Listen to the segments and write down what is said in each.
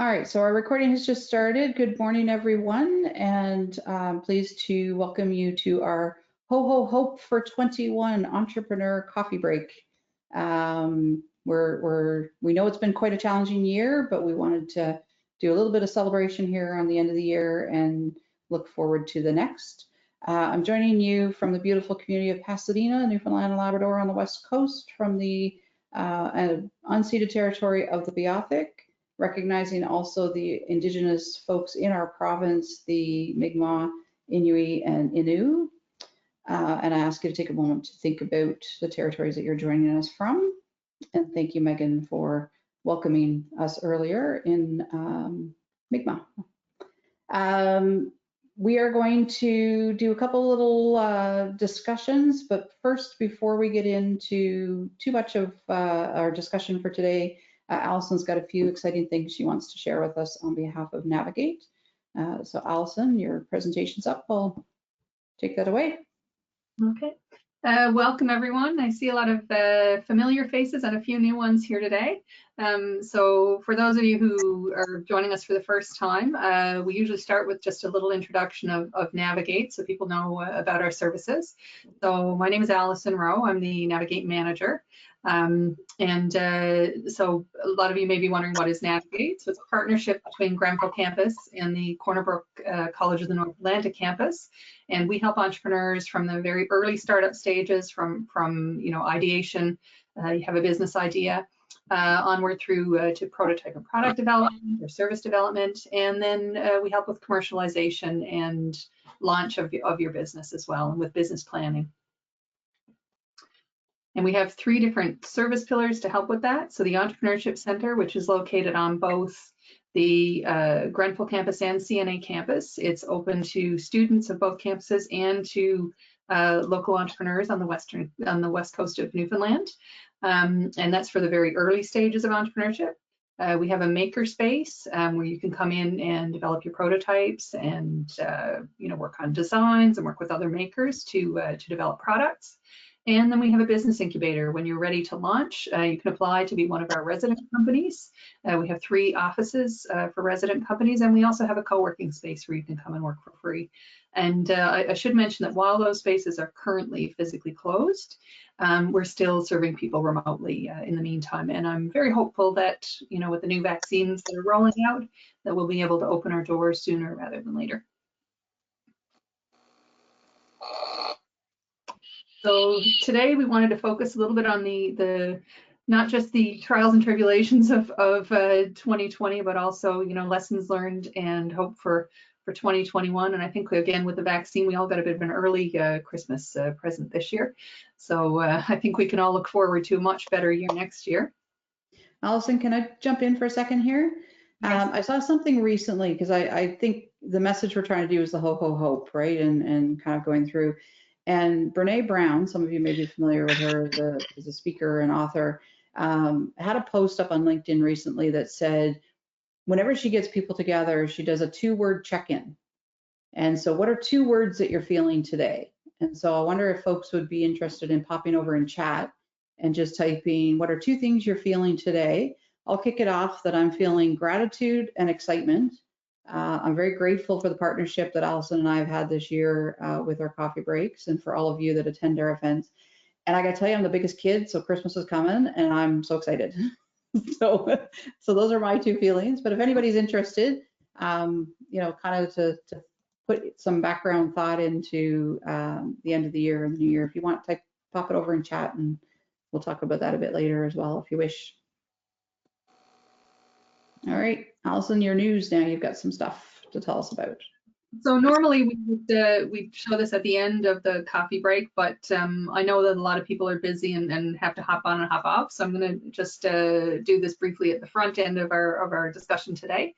All right, so our recording has just started. Good morning, everyone, and I'm pleased to welcome you to our Ho Ho Hope for 21 Entrepreneur Coffee Break. We know it's been quite a challenging year, but we wanted to do a little bit of celebration here on the end of the year and look forward to the next. I'm joining you from the beautiful community of Pasadena, Newfoundland and Labrador on the West Coast, from the unceded territory of the Beothuk, recognizing also the Indigenous folks in our province, the Mi'kmaq, Inuit, and Innu. And I ask you to take a moment to think about the territories that you're joining us from. And thank you, Megan, for welcoming us earlier in Mi'kmaq. We are going to do a couple little discussions, but first, before we get into too much of our discussion for today, Allison's got a few exciting things she wants to share with us on behalf of Navigate. So Allison, your presentation's up. I'll take that away. Okay. Welcome, everyone. I see a lot of familiar faces and a few new ones here today. So for those of you who are joining us for the first time, we usually start with just a little introduction of Navigate so people know about our services. So my name is Allison Rowe. I'm the Navigate manager. So a lot of you may be wondering, what is Navigate? So it's a partnership between Grenfell campus and the Corner Brook College of the North Atlantic campus. And we help entrepreneurs from the very early startup stages, from ideation, you have a business idea, onward through to prototype and product development or service development. And then we help with commercialization and launch of your business as well, and with business planning. And we have 3 different service pillars to help with that. So the Entrepreneurship Center, which is located on both the Grenfell campus and CNA campus. It's open to students of both campuses and to local entrepreneurs on the west coast of Newfoundland. And that's for the very early stages of entrepreneurship. We have a maker space where you can come in and develop your prototypes and work on designs and work with other makers to develop products. And then we have a business incubator. When you're ready to launch, you can apply to be one of our resident companies. We have 3 offices for resident companies, and we also have a co-working space where you can come and work for free. And I should mention that while those spaces are currently physically closed, we're still serving people remotely in the meantime. And I'm very hopeful that, with the new vaccines that are rolling out, that we'll be able to open our doors sooner rather than later. So today we wanted to focus a little bit on the not just the trials and tribulations of 2020, but also lessons learned and hope for 2021. And I think again with the vaccine, we all got a bit of an early Christmas present this year. So I think we can all look forward to a much better year next year. Allison, can I jump in for a second here? Yes. I saw something recently, because I think the message we're trying to do is the Ho Ho Hope, right? And kind of going through. And Brene Brown, some of you may be familiar with her as a speaker and author, had a post up on LinkedIn recently that said, whenever she gets people together, she does a 2-word check-in. And so what are 2 words that you're feeling today? And so I wonder if folks would be interested in popping over in chat and just typing, what are 2 things you're feeling today? I'll kick it off that I'm feeling gratitude and excitement. I'm very grateful for the partnership that Allison and I have had this year with our coffee breaks, and for all of you that attend our events. And I got to tell you, I'm the biggest kid, so Christmas is coming, and I'm so excited. so those are my 2 feelings. But if anybody's interested, kind of to put some background thought into the end of the year and the new year, if you want, pop it over in chat, and we'll talk about that a bit later as well, if you wish. All right, Allison, your news now. You've got some stuff to tell us about. So normally we'd show this at the end of the coffee break, but I know that a lot of people are busy and have to hop on and hop off. So I'm going to just do this briefly at the front end of our discussion today.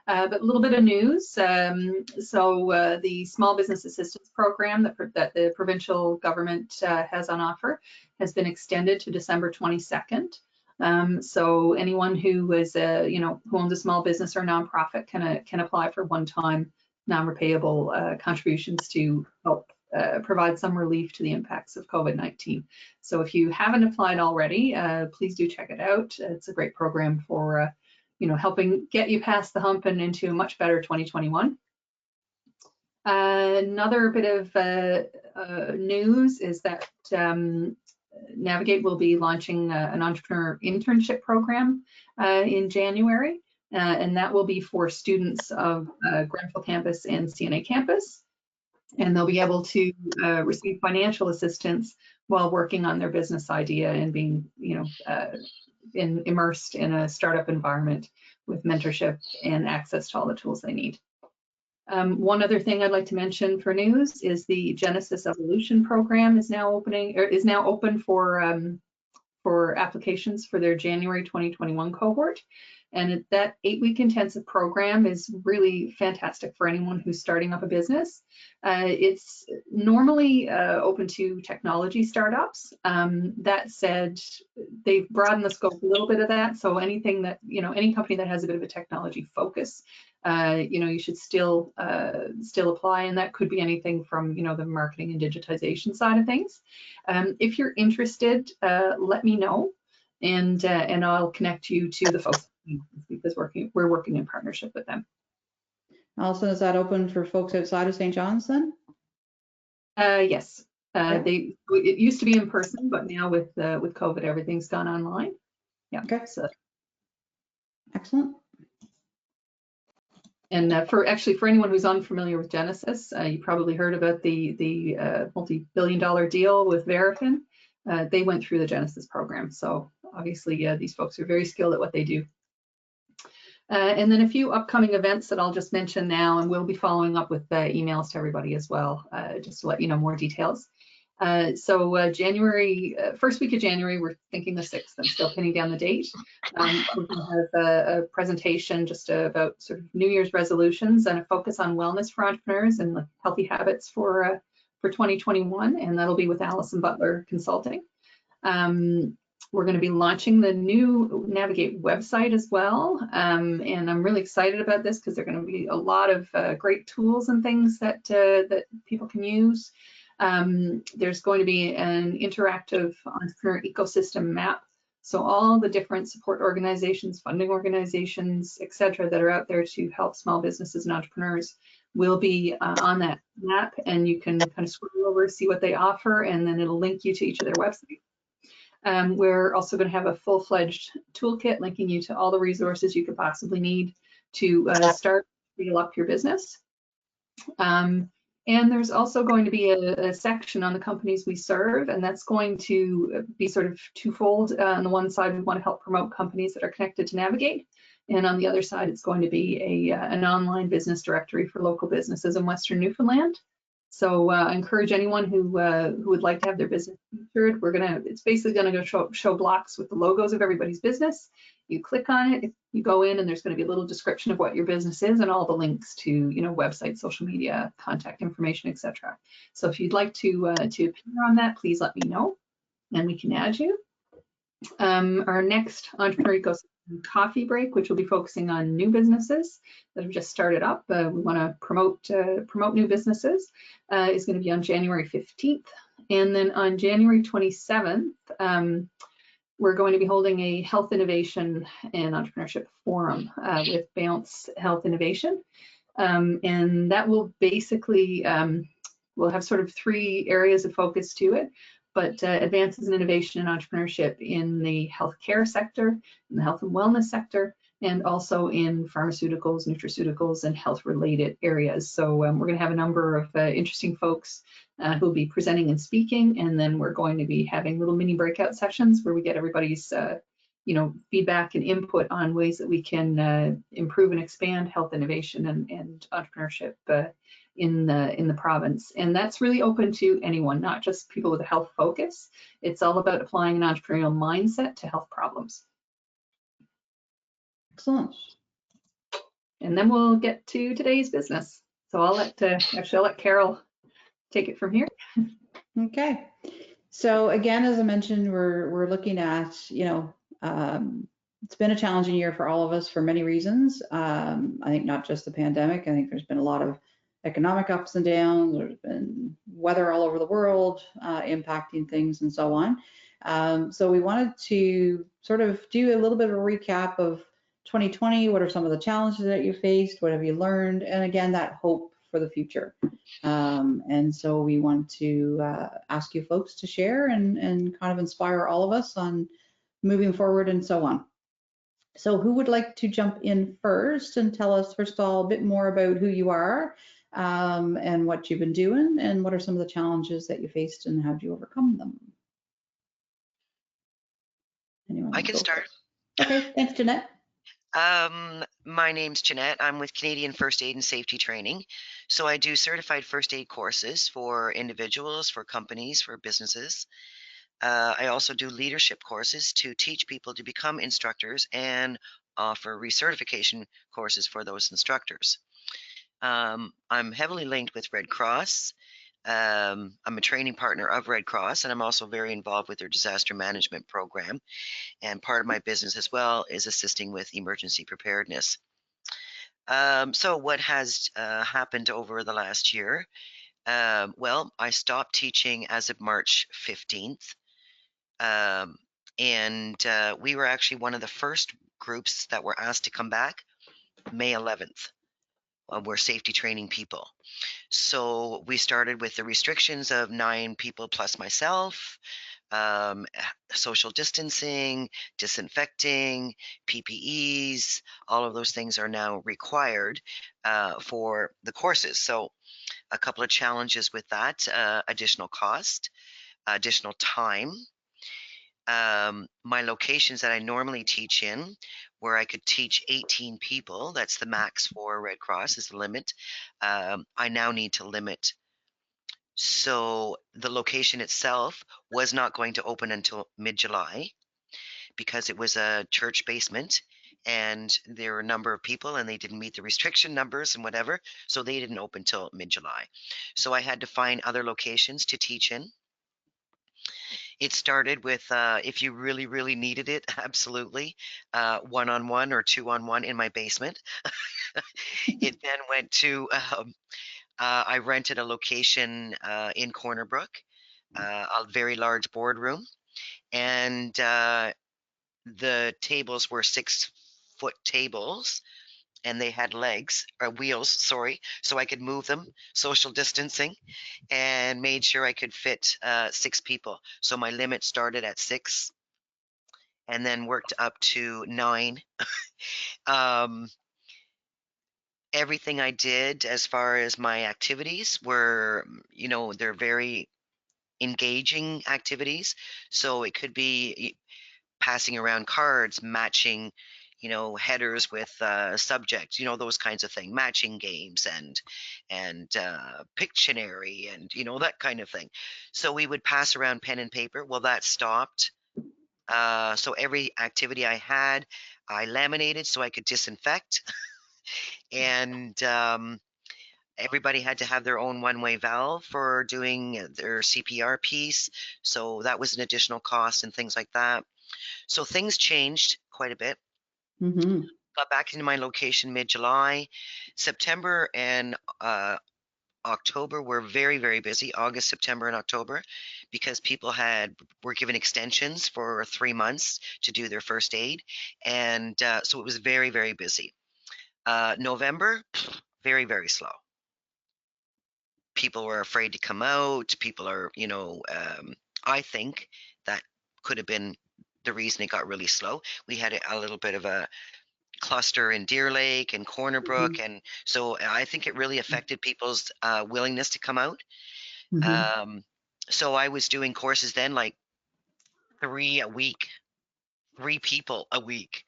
But a little bit of news. So the Small Business Assistance Program that the provincial government has on offer has been extended to December 22nd. So anyone who is who owns a small business or nonprofit can apply for one-time non-repayable contributions to help provide some relief to the impacts of COVID-19. So if you haven't applied already, please do check it out. It's a great program for helping get you past the hump and into a much better 2021. Another bit of news is that Navigate will be launching an entrepreneur internship program in January, and that will be for students of Grenfell campus and CNA campus, and they'll be able to receive financial assistance while working on their business idea and being, immersed in a startup environment with mentorship and access to all the tools they need. One other thing I'd like to mention for news is the Genesis Evolution program is now open for applications for their January 2021 cohort. And that 8-week intensive program is really fantastic for anyone who's starting up a business. It's normally open to technology startups. That said, they've broadened the scope a little bit of that. So anything that, any company that has a bit of a technology focus, you should still apply, and that could be anything from, the marketing and digitization side of things. If you're interested, let me know, and I'll connect you to the folks because we're working in partnership with them. Also, is that open for folks outside of St. John's then? Yes. It used to be in person, but now with COVID, everything's gone online. Yeah. Okay. So. Excellent. And for anyone who's unfamiliar with Genesis, you probably heard about the multi-billion-dollar deal with Verafin. They went through the Genesis program, so obviously these folks are very skilled at what they do. And then a few upcoming events that I'll just mention now, and we'll be following up with emails to everybody as well, just to let you know more details. So January, first week of January, we're thinking the 6th. I'm still pinning down the date. We're going to have a presentation just about sort of New Year's resolutions and a focus on wellness for entrepreneurs and healthy habits for 2021, and that'll be with Allison Butler Consulting. We're going to be launching the new Navigate website as well, and I'm really excited about this because there are going to be a lot of great tools and things that people can use. There's going to be an interactive entrepreneur ecosystem map. So all the different support organizations, funding organizations, et cetera, that are out there to help small businesses and entrepreneurs will be on that map, and you can kind of scroll over, see what they offer, and then it'll link you to each of their websites. We're also going to have a full-fledged toolkit linking you to all the resources you could possibly need to start, scale up your business. And there's also going to be a section on the companies we serve, and that's going to be sort of twofold. On the one side, we want to help promote companies that are connected to Navigate, and on the other side, it's going to be an online business directory for local businesses in Western Newfoundland. So I encourage anyone who would like to have their business featured. It's basically going to go show blocks with the logos of everybody's business. You click on it, you go in, and there's going to be a little description of what your business is and all the links to, website, social media, contact information, etc. So if you'd like to appear on that, please let me know, and we can add you. Our next Entrepreneur Ecosystem coffee break, which will be focusing on new businesses that have just started up. We want to promote new businesses, is going to be on January 15th. And then on January 27th, we're going to be holding a health innovation and entrepreneurship forum with Bounce Health Innovation. And that will basically, we'll have sort of 3 areas of focus to it, but advances in innovation and entrepreneurship in the healthcare sector, in the health and wellness sector, and also in pharmaceuticals, nutraceuticals, and health-related areas. So we're going to have a number of interesting folks who will be presenting and speaking, and then we're going to be having little mini breakout sessions where we get everybody's feedback and input on ways that we can improve and expand health innovation and entrepreneurship in the province. And that's really open to anyone, not just people with a health focus. It's all about applying an entrepreneurial mindset to health problems. Excellent. And then we'll get to today's business. So I'll let Carol take it from here. Okay. So again, as I mentioned, we're looking at, it's been a challenging year for all of us for many reasons. I think not just the pandemic. I think there's been a lot of economic ups and downs. There's been weather all over the world impacting things and so on. So we wanted to sort of do a little bit of a recap of 2020? What are some of the challenges that you faced? What have you learned? And again, that hope for the future. And so we want to ask you folks to share and kind of inspire all of us on moving forward and so on. So who would like to jump in first and tell us, first of all, a bit more about who you are and what you've been doing and what are some of the challenges that you faced and how did you overcome them? Anyone I want to can go start. first? Okay, thanks, Jeanette. My name's Jeanette. I'm with Canadian First Aid and Safety Training. So I do certified first aid courses for individuals, for companies, for businesses. I also do leadership courses to teach people to become instructors and offer recertification courses for those instructors. I'm heavily linked with Red Cross. I'm a training partner of Red Cross, and I'm also very involved with their disaster management program. And part of my business as well is assisting with emergency preparedness. So what has happened over the last year? Well, I stopped teaching as of March 15th. And we were actually one of the first groups that were asked to come back May 11th. We're safety training people. So we started with the restrictions of 9 people plus myself, social distancing, disinfecting, PPEs, all of those things are now required for the courses. So a couple of challenges with that, additional cost, additional time. My locations that I normally teach in, where I could teach 18 people, that's the max for Red Cross, is the limit. I now need to limit. So the location itself was not going to open until mid-July because it was a church basement and there were a number of people and they didn't meet the restriction numbers and whatever. So they didn't open till mid-July. So I had to find other locations to teach in. It started with if you really, really needed it, absolutely, one-on-one or two-on-one in my basement. It then went to I rented a location in Corner Brook, a very large boardroom, and the tables were 6-foot tables, and they had legs or wheels, sorry, so I could move them, social distancing, and made sure I could fit 6 people. So my limit started at 6 and then worked up to 9. Um, Everything I did as far as my activities were, they're very engaging activities. So it could be passing around cards, matching, headers with subjects, those kinds of things, matching games and Pictionary and that kind of thing. So we would pass around pen and paper. Well, that stopped. So every activity I had, I laminated so I could disinfect, and everybody had to have their own one-way valve for doing their CPR piece. So that was an additional cost and things like that. So things changed quite a bit. Mm-hmm. Got back into my location mid-July. September and October were very, very busy. August, September, and October, because people were given extensions for 3 months to do their first aid, and so it was very, very busy. November, very, very slow. People were afraid to come out. People are, I think that could have been the reason it got really slow. We had a little bit of a cluster in Deer Lake and Corner Brook, and so I think it really affected people's willingness to come out. Mm-hmm. So I was doing courses then, like 3 a week, 3 people a week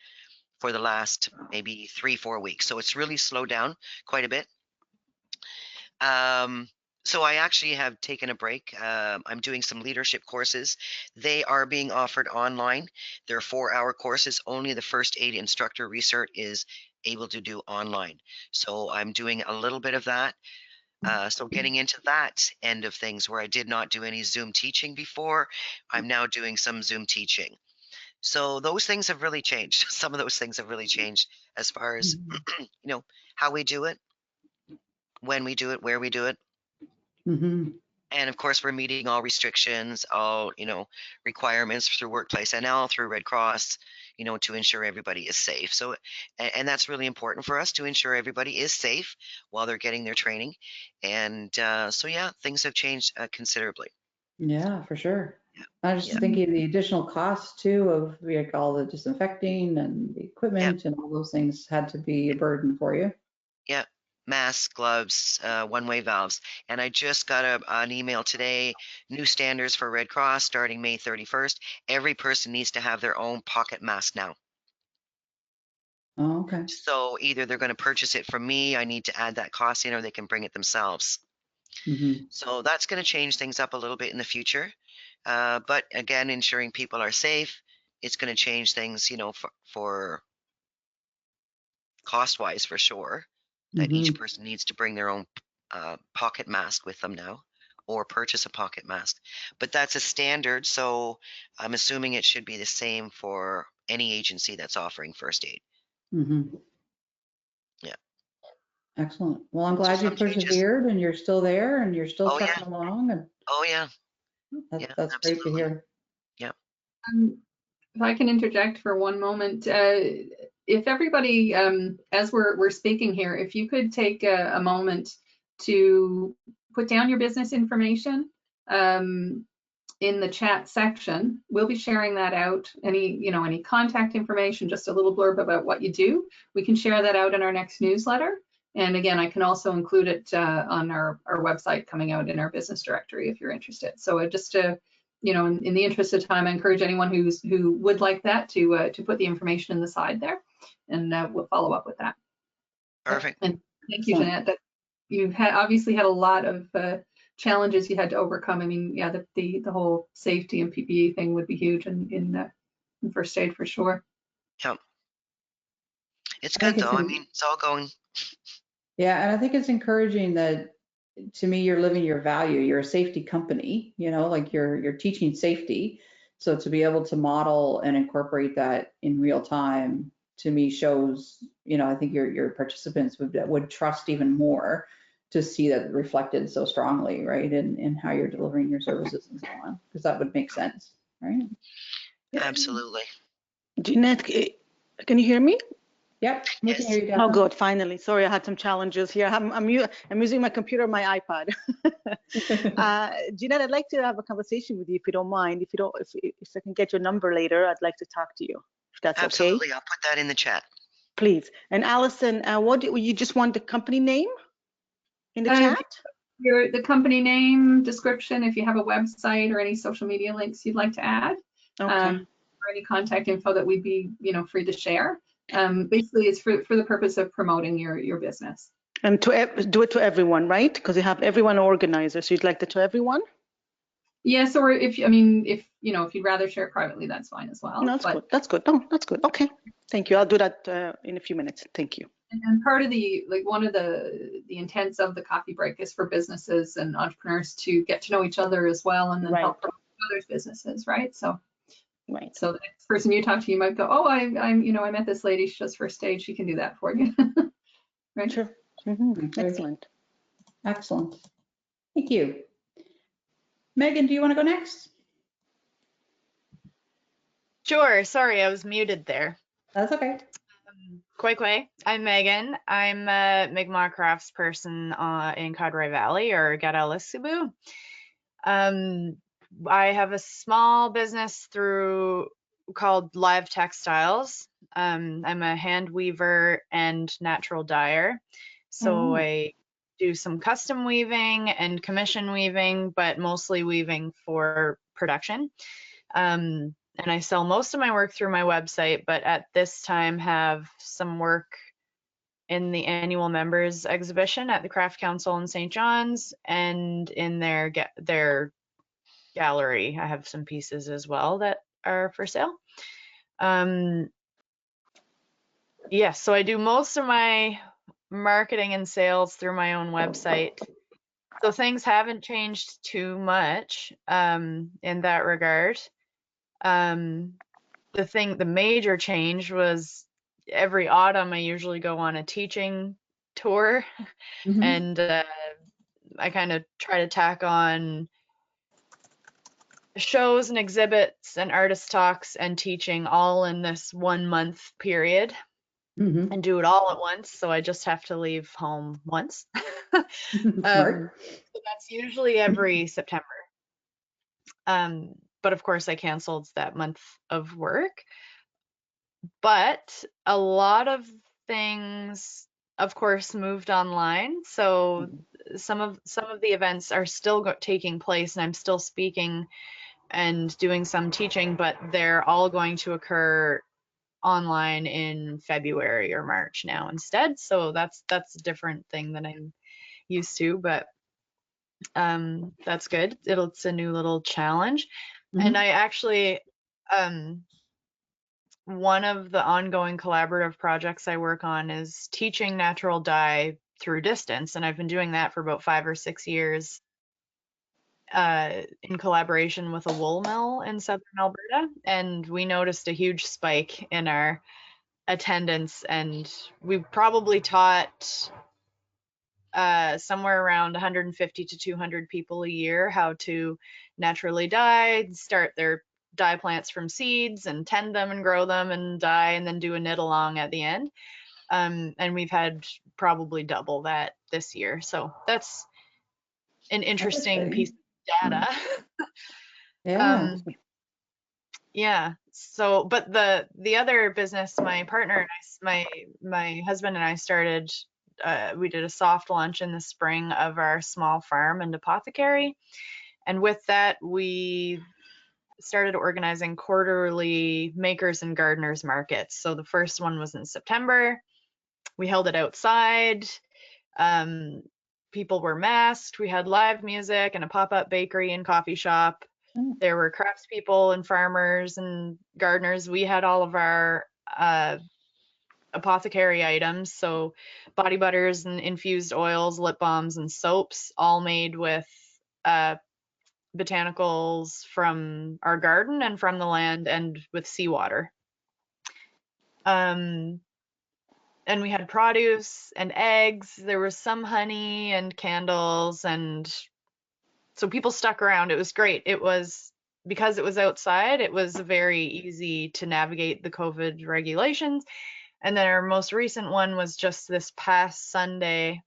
for the last maybe 3-4 weeks. So it's really slowed down quite a bit. So I actually have taken a break. I'm doing some leadership courses. They are being offered online. They're 4-hour courses. Only the first aid instructor recert is able to do online. So I'm doing a little bit of that. So getting into that end of things where I did not do any Zoom teaching before, I'm now doing some Zoom teaching. So those things have really changed. Some of those things have really changed as far as, how we do it, when we do it, where we do it. Mm-hmm. And of course, we're meeting all restrictions, all, requirements through Workplace NL, through Red Cross, to ensure everybody is safe. So, and that's really important for us, to ensure everybody is safe while they're getting their training. And so, yeah, things have changed considerably. Yeah, for sure. I was Yeah. just thinking the additional cost too of like all the disinfecting and the Yeah. equipment and all those things had to be a burden for you. Yeah. Masks, gloves, one-way valves. And I just got an email today, new standards for Red Cross starting May 31st. Every person needs to have their own pocket mask now. Oh, okay. So either they're going to purchase it from me, I need to add that cost in, or they can bring it themselves. Hmm. So that's going to change things up a little bit in the future. But again, ensuring people are safe, it's going to change things, for cost-wise for sure, that Hmm. each person needs to bring their own pocket mask with them now, or purchase a pocket mask. But that's a standard, so I'm assuming it should be the same for any agency that's offering first aid. Hmm. Yeah. Excellent. Well, I'm So glad you some changes. persevered and you're still there and you're still Oh yeah. trucking along, and Oh yeah. that, Yeah. that's great to Absolutely. hear. Yeah. If I can interject for one moment, if everybody, as we're speaking here, if you could take a moment to put down your business information in the chat section, we'll be sharing that out. Any contact information, just a little blurb about what you do, we can share that out in our next newsletter. And again, I can also include it on our website coming out in our business directory if you're interested. So just to in the interest of time, I encourage anyone who would like that to put the information in the side there, and we'll follow up with that. Perfect. And thank you, Excellent. Jeanette. That you've obviously had a lot of challenges you had to overcome. I mean, yeah, the whole safety and PPE thing would be huge in first aid for sure. Yeah. It's I think good it's though. I mean, it's all going. Yeah, and I think it's encouraging that, to me, you're living your value. You're a safety company, like you're teaching safety. So to be able to model and incorporate that in real time, to me shows, I think your participants would trust even more to see that reflected so strongly, right? In how you're delivering your services and so on, because that would make sense, right? Absolutely. Jeanette, can you hear me? Yep, we can Yes. hear you, Oh, Daphne. good. Finally. Sorry, I had some challenges here. I'm using my computer, my iPad. Jeanette, I'd like to have a conversation with you if you don't mind. If I can get your number later, I'd like to talk to you. If that's Absolutely. okay. I'll put that in the chat. Please. And Allison, you just want the company name in the chat? The company name, description, if you have a website or any social media links you'd like to add, Okay. or any contact info that we'd be free to share. Basically, it's for the purpose of promoting your business. And do it to everyone, right? Because you have everyone organizer, so you'd like that to everyone? Yes, or if you'd rather share it privately, that's fine as well. No, that's good. That's good. No, that's good. Okay. Thank you. I'll do that in a few minutes. Thank you. And part of one of the intents of the coffee break is for businesses and entrepreneurs to get to know each other as well, and then Right. help promote others' businesses, right? So, Right. so the next person you talk to, you might go, oh, I met this lady. She does first aid. She can do that for you, right? Sure. Mm-hmm. Okay. Excellent. Excellent. Thank you. Megan, do you want to go next? Sure. Sorry, I was muted there. That's okay. Kwei. I'm Megan. I'm a Mi'kmaq crafts person in Cadre Valley, or Gadalisibu. I have a small business called Live Textiles. I'm a hand weaver and natural dyer. So I do some custom weaving and commission weaving, but mostly weaving for production. And I sell most of my work through my website, but at this time have some work in the annual members exhibition at the Craft Council in St. John's, and in their gallery. I have some pieces as well that are for sale. Yes, so I do most of my marketing and sales through my own website. So things haven't changed too much in that regard. The major change was every autumn I usually go on a teaching tour, Mhm. and I kind of try to tack on shows and exhibits and artist talks and teaching all in this 1 month period Mhm. and do it all at once. So I just have to leave home once. Smart. So that's usually every September. But of course, I canceled that month of work. But a lot of things, of course, moved online. So some of the events are still taking place, and I'm still speaking and doing some teaching, but they're all going to occur online in February or March now instead. So that's a different thing than I'm used to, but that's good. It's a new little challenge. And I actually one of the ongoing collaborative projects I work on is teaching natural dye through distance, and I've been doing that for about 5 or 6 years in collaboration with a wool mill in southern Alberta, and we noticed a huge spike in our attendance, and we probably taught somewhere around 150 to 200 people a year how to naturally dye, start their dye plants from seeds and tend them and grow them and dye, and then do a knit along at the end. And we've had probably double that this year. So that's an interesting piece of data. Yeah. Yeah. So, but the other business, my partner and I, my husband and I started, we did a soft launch in the spring of our small farm and apothecary. And with that, we started organizing quarterly makers and gardeners markets. So the first one was in September. We held it outside. People were masked. We had live music and a pop-up bakery and coffee shop. There were craftspeople and farmers and gardeners. We had all of our apothecary items, so body butters and infused oils, lip balms, and soaps, all made with botanicals from our garden and from the land and with seawater. And we had produce and eggs. There was some honey and candles, and so people stuck around. It was great. It was, because it was outside, it was very easy to navigate the COVID regulations. And then our most recent one was just this past Sunday,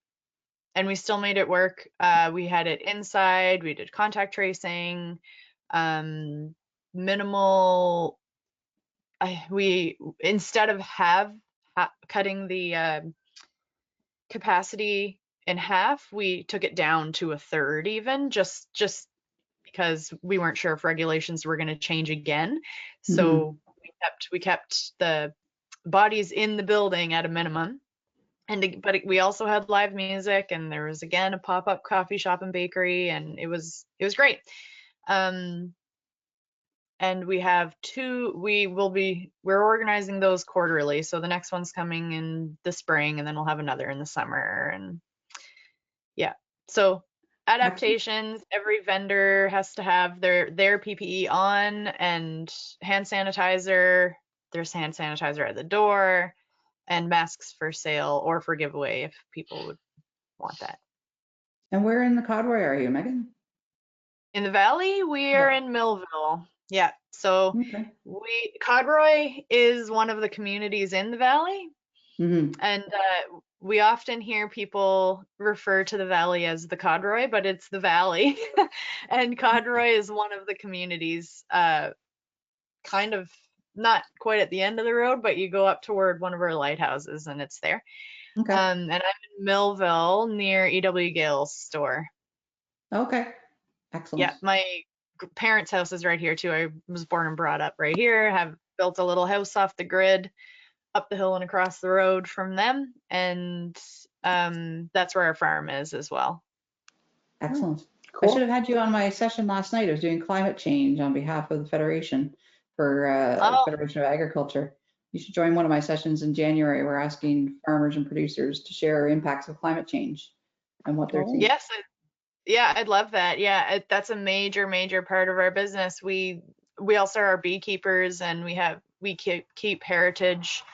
and we still made it work. We had it inside. We did contact tracing, minimal. We, instead of cutting the capacity in half, we took it down to a third, even just because we weren't sure if regulations were going to change again. So we kept the bodies in the building at a minimum. But we also had live music, and there was again a pop-up coffee shop and bakery, and it was great. And we have we're organizing those quarterly. So the next one's coming in the spring, and then we'll have another in the summer. And yeah, so adaptations, every vendor has to have their PPE on and hand sanitizer. There's hand sanitizer at the door, and masks for sale or for giveaway if people would want that. And where in the Codroy are you, Megan? In the valley, we are in Millville. Yeah. So Codroy is one of the communities in the valley. And we often hear people refer to the valley as the Codroy, but it's the valley. And Codroy is one of the communities, kind of not quite at the end of the road, but you go up toward one of our lighthouses and it's there. And I'm in Millville near E.W. Gale's store. Okay. Excellent. Yeah, my parents' house is right here too. I was born and brought up right here. Have built a little house off the grid, up the hill and across the road from them, and that's where our farm is as well. Excellent. Cool. I should have had you on my session last night. I was doing climate change on behalf of the Federation for Federation of Agriculture. You should join one of my sessions in January. We're asking farmers and producers to share impacts of climate change and what they're seeing. Yes. Yeah, I'd love that. Yeah, that's a major part of our business. We also are beekeepers, and we keep heritage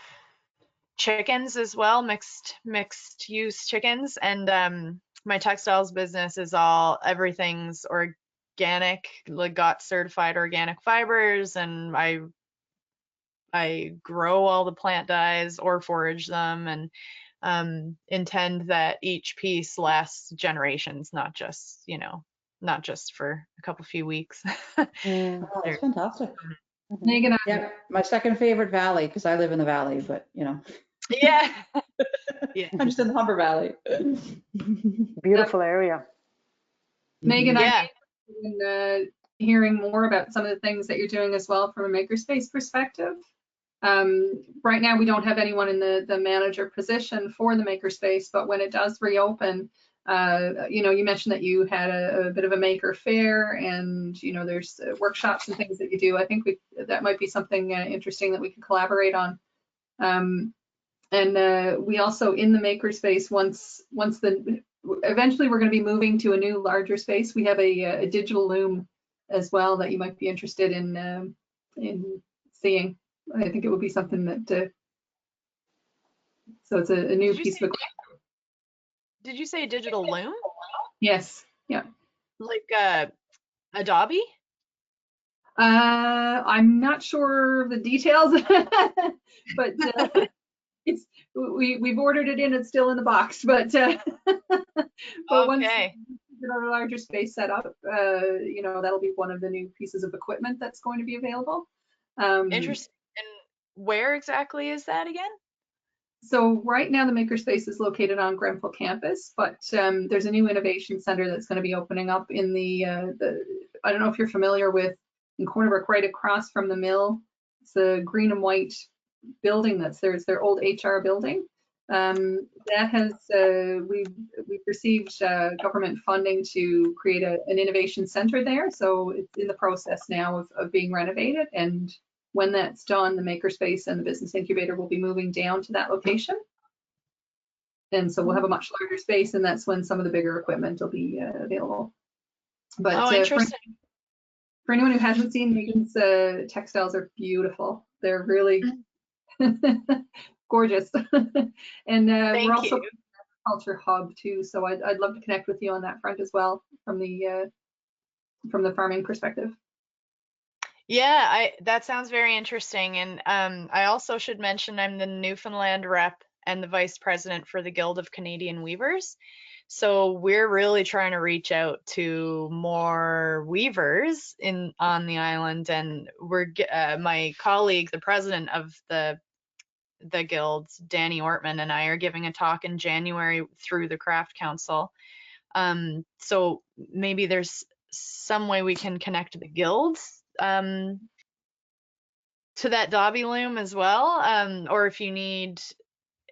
chickens as well, mixed use chickens, and my textiles business is everything's organic, like got certified organic fibers, and I grow all the plant dyes or forage them, and intend that each piece lasts generations, not just, not just for a couple few weeks. Oh, that's fantastic. Megan, Yeah, my second favorite valley, because I live in the valley, but Yeah. Yeah. I'm just in the Humber Valley. Beautiful area. Megan, Yeah. I'm interested in hearing more about some of the things that you're doing as well from a makerspace perspective. Right now, we don't have anyone in the manager position for the makerspace, but when it does reopen, you mentioned that you had a bit of a maker fair, and there's workshops and things that you do. I think that might be something interesting that we could collaborate on. And we also, in the makerspace, eventually we're going to be moving to a new larger space. We have a digital loom as well that you might be interested in seeing. I think it would be something that, so it's a new piece of equipment. Did you say digital loom? Yes, yeah. Like Adobe? I'm not sure of the details, but we've ordered it in. It's still in the box, but once Okay. we get a larger space set up, that'll be one of the new pieces of equipment that's going to be available. Interesting. And where exactly is that again? So right now the makerspace is located on Grenfell campus, but there's a new innovation center that's going to be opening up in the I don't know if you're familiar with, in Cornerbrook, right across from the mill. It's a green and white building there's their old HR building. That has we've received government funding to create an innovation center there. So it's in the process now of being renovated, and when that's done, the makerspace and the business incubator will be moving down to that location. And so we'll have a much larger space, and that's when some of the bigger equipment will be available. But Interesting. for anyone who hasn't seen, Megan's textiles are beautiful. They're really gorgeous. And we're also a culture hub too, so I'd love to connect with you on that front as well, from the farming perspective. Yeah, that sounds very interesting. And I also should mention I'm the Newfoundland rep and the vice president for the Guild of Canadian Weavers. So we're really trying to reach out to more weavers on the island, and my colleague, the president of the guild, Danny Ortman, and I are giving a talk in January through the Craft Council. So maybe there's some way we can connect the guilds to that Dobby loom as well, or if you need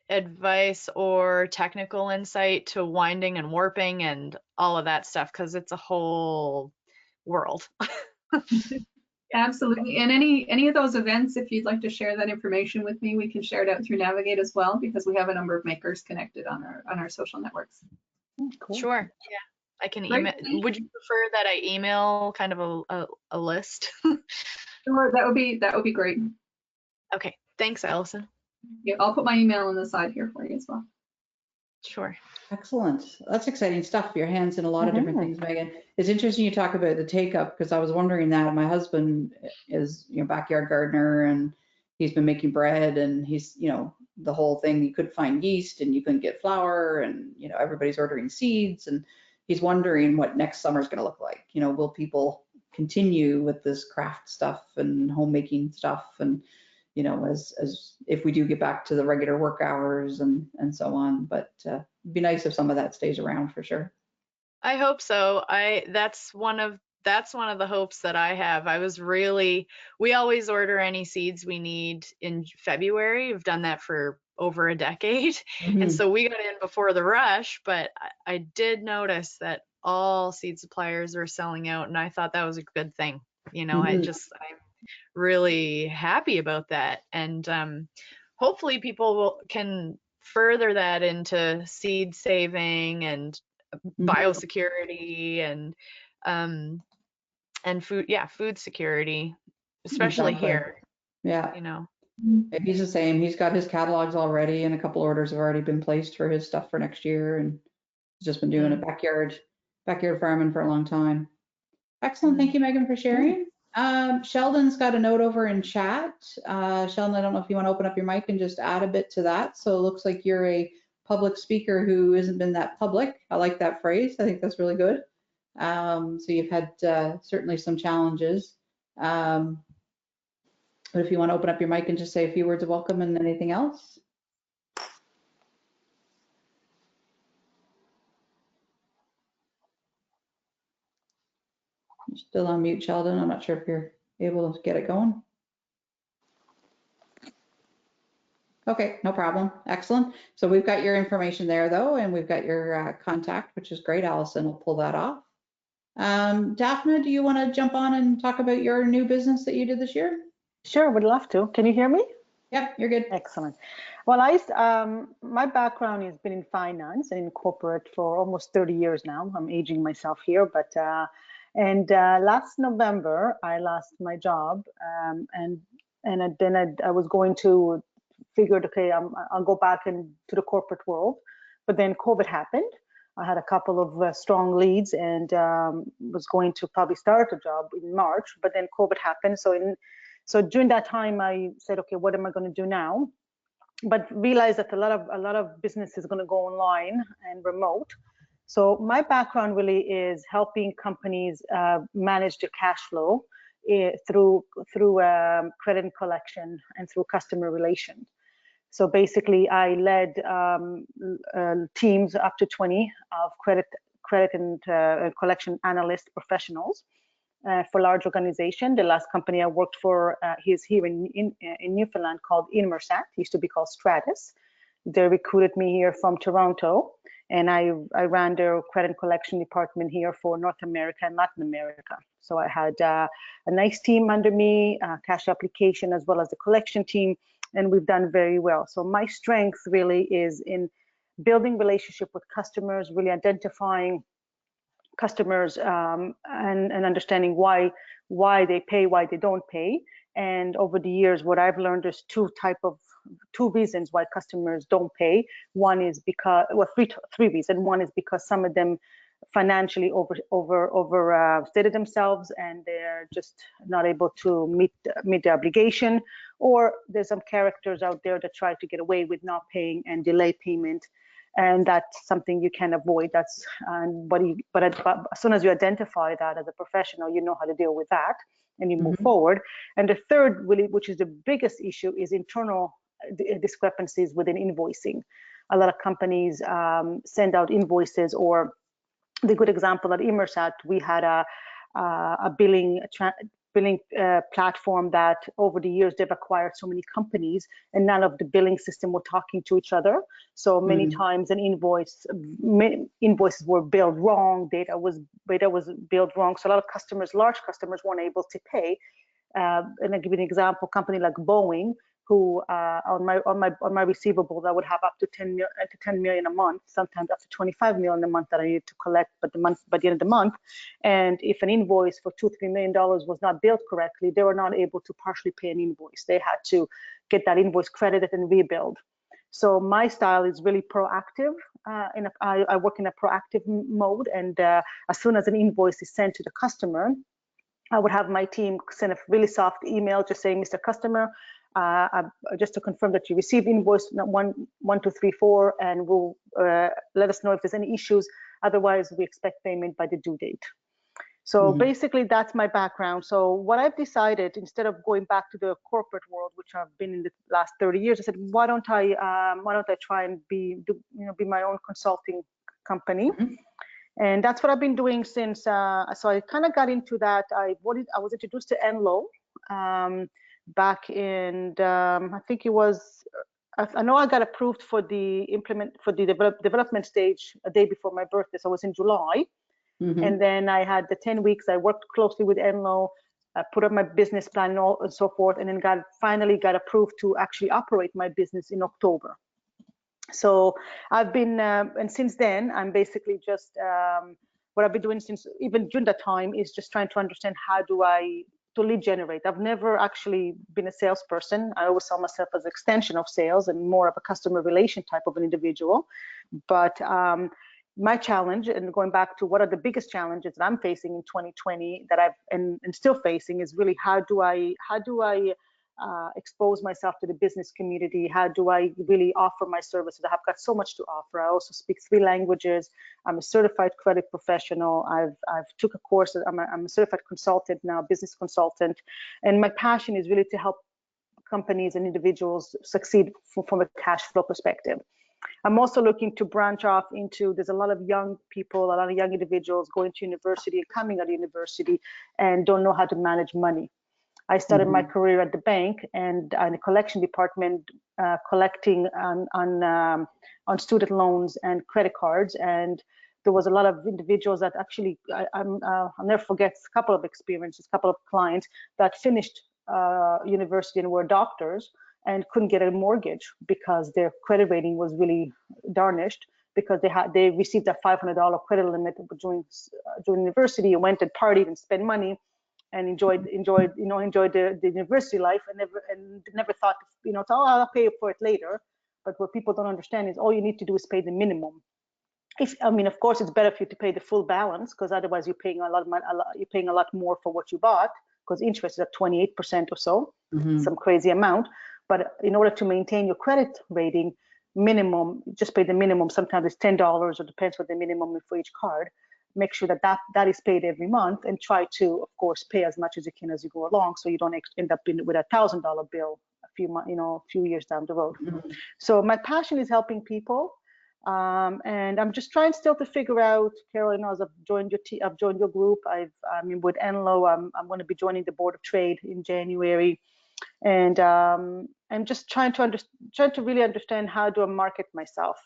advice or technical insight to winding and warping and all of that stuff, because it's a whole world. Absolutely. And any of those events, if you'd like to share that information with me, we can share it out through Navigate as well, because we have a number of makers connected on our social networks. Cool. Sure. Yeah. I can Great. email. Would you prefer that I email kind of a list? Sure, that would be great. Okay. Thanks, Allison. Yeah, I'll put my email on the side here for you as well. Sure. Excellent. That's exciting stuff. Your hands in a lot of different things, Megan. It's interesting you talk about the take up, because I was wondering that. My husband is, backyard gardener, and he's been making bread, and he's, the whole thing, you couldn't find yeast and you couldn't get flour, and, everybody's ordering seeds, and he's wondering what next summer is going to look like. Will people continue with this craft stuff and homemaking stuff, and as if we do get back to the regular work hours and so on. But it'd be nice if some of that stays around for sure. I hope so. That's one of the hopes that I have. We always order any seeds we need in February. We've done that for over a decade. And so we got in before the rush, but I did notice that all seed suppliers were selling out, and I thought that was a good thing. I'm really happy about that. And hopefully people can further that into seed saving and biosecurity and food security, especially here. Yeah. He's the same. He's got his catalogs already, and a couple orders have already been placed for his stuff for next year. And just been doing a backyard farming for a long time. Excellent. Thank you, Megan, for sharing. Sheldon's got a note over in chat. Sheldon, I don't know if you want to open up your mic and just add a bit to that. So it looks like you're a public speaker who hasn't been that public. I like that phrase. I think that's really good. So you've had certainly some challenges. But if you want to open up your mic and just say a few words of welcome and anything else. You're still on mute, Sheldon. I'm not sure if you're able to get it going. Okay, no problem. Excellent. So we've got your information there, though, and we've got your contact, which is great. Allison will pull that off. Daphne, do you want to jump on and talk about your new business that you did this year? Sure, would love to. Can you hear me? Yeah, you're good. Excellent. Well, my background has been in finance and in corporate for almost 30 years now. I'm aging myself here, but last November I lost my job, and then I was going to figured, okay, I'll go back into the corporate world, but then COVID happened. I had a couple of strong leads and was going to probably start a job in March, but then COVID happened. So during that time, I said, okay, what am I going to do now? But realized that a lot of business is going to go online and remote. So my background really is helping companies manage their cash flow through credit and collection and through customer relations. So basically, I led teams up to 20 of credit and collection analyst professionals for large organization. The last company I worked for is here in Newfoundland called Inmarsat, used to be called Stratus. They recruited me here from Toronto, and I ran their credit and collection department here for North America and Latin America. So I had a nice team under me, cash application as well as the collection team, and we've done very well. So my strength really is in building relationship with customers, really identifying customers and understanding why they pay, why they don't pay. And over the years, what I've learned is two reasons why customers don't pay. One is because, well, three reasons. One is because some of them financially overstated themselves and they're just not able to meet the obligation, or there's some characters out there that try to get away with not paying and delay payment, and that's something you can avoid. But as soon as you identify that as a professional, you know how to deal with that and you move forward. And the third, really, which is the biggest issue, is internal discrepancies within invoicing. A lot of companies send out invoices, or the good example at Inmarsat, we had a billing platform that over the years they've acquired so many companies, and none of the billing system were talking to each other. So many times invoices were billed wrong, data was billed wrong. So a lot of customers, large customers, weren't able to pay. And I'll give you an example: a company like Boeing, who on my receivables, I would have up to 10 million a month, sometimes up to 25 million a month that I needed to collect by the end of the month. And if an invoice for $2-3 million was not billed correctly, they were not able to partially pay an invoice. They had to get that invoice credited and rebuild. So my style is really proactive. I work in a proactive mode, and as soon as an invoice is sent to the customer, I would have my team send a really soft email just saying, Mr. Customer, just to confirm that you received invoice 1234, and will let us know if there's any issues. Otherwise, we expect payment by the due date. So basically, that's my background. So what I've decided, instead of going back to the corporate world, which I've been in the last 30 years, I said, why don't I try and be my own consulting company? And that's what I've been doing since. So I kind of got into that. I was introduced to Enlo back in I think it was. I know I got approved for the development stage a day before my birthday. So it was in July. And then I had the 10 weeks. I worked closely with Enlo, put up my business plan and so forth, and then finally got approved to actually operate my business in October. So I've been, and since then, I'm basically just, what I've been doing since even during that time is just trying to understand how to lead generate. I've never actually been a salesperson. I always saw myself as an extension of sales and more of a customer relation type of an individual. But my challenge, and going back to what are the biggest challenges that I'm facing in 2020 that I've and still facing, is really how do I expose myself to the business community? How do I really offer my services? I've got so much to offer. I also speak 3 languages. I'm a certified credit professional. I've took a course. I'm a certified consultant now, business consultant, and my passion is really to help companies and individuals succeed from a cash flow perspective. I'm also looking to branch off into, there's a lot of young people, a lot of young individuals going to university and coming out of university and don't know how to manage money. I started my career at the bank and in the collection department, collecting on student loans and credit cards. And there was a lot of individuals that actually, I'll never forget a couple of experiences, a couple of clients that finished university and were doctors and couldn't get a mortgage because their credit rating was really darnished, because they received a $500 credit limit during university and went and partied and spent money and enjoyed the university life, and never thought, I'll pay for it later. But what people don't understand is all you need to do is pay the minimum. Of course, it's better for you to pay the full balance, because otherwise you're paying a lot of money, you're paying a lot more for what you bought, because interest is at 28% or so, some crazy amount. But in order to maintain your credit rating, minimum, just pay the minimum. Sometimes it's $10, or depends what the minimum is for each card. Make sure that is paid every month, and try to, of course, pay as much as you can as you go along, so you don't end up with a $1,000 bill a few years down the road. So my passion is helping people, and I'm just trying still to figure out, Carol, as I've joined your group. I'm with Enlo. I'm going to be joining the Board of Trade in January, and I'm just trying to really understand, how do I market myself.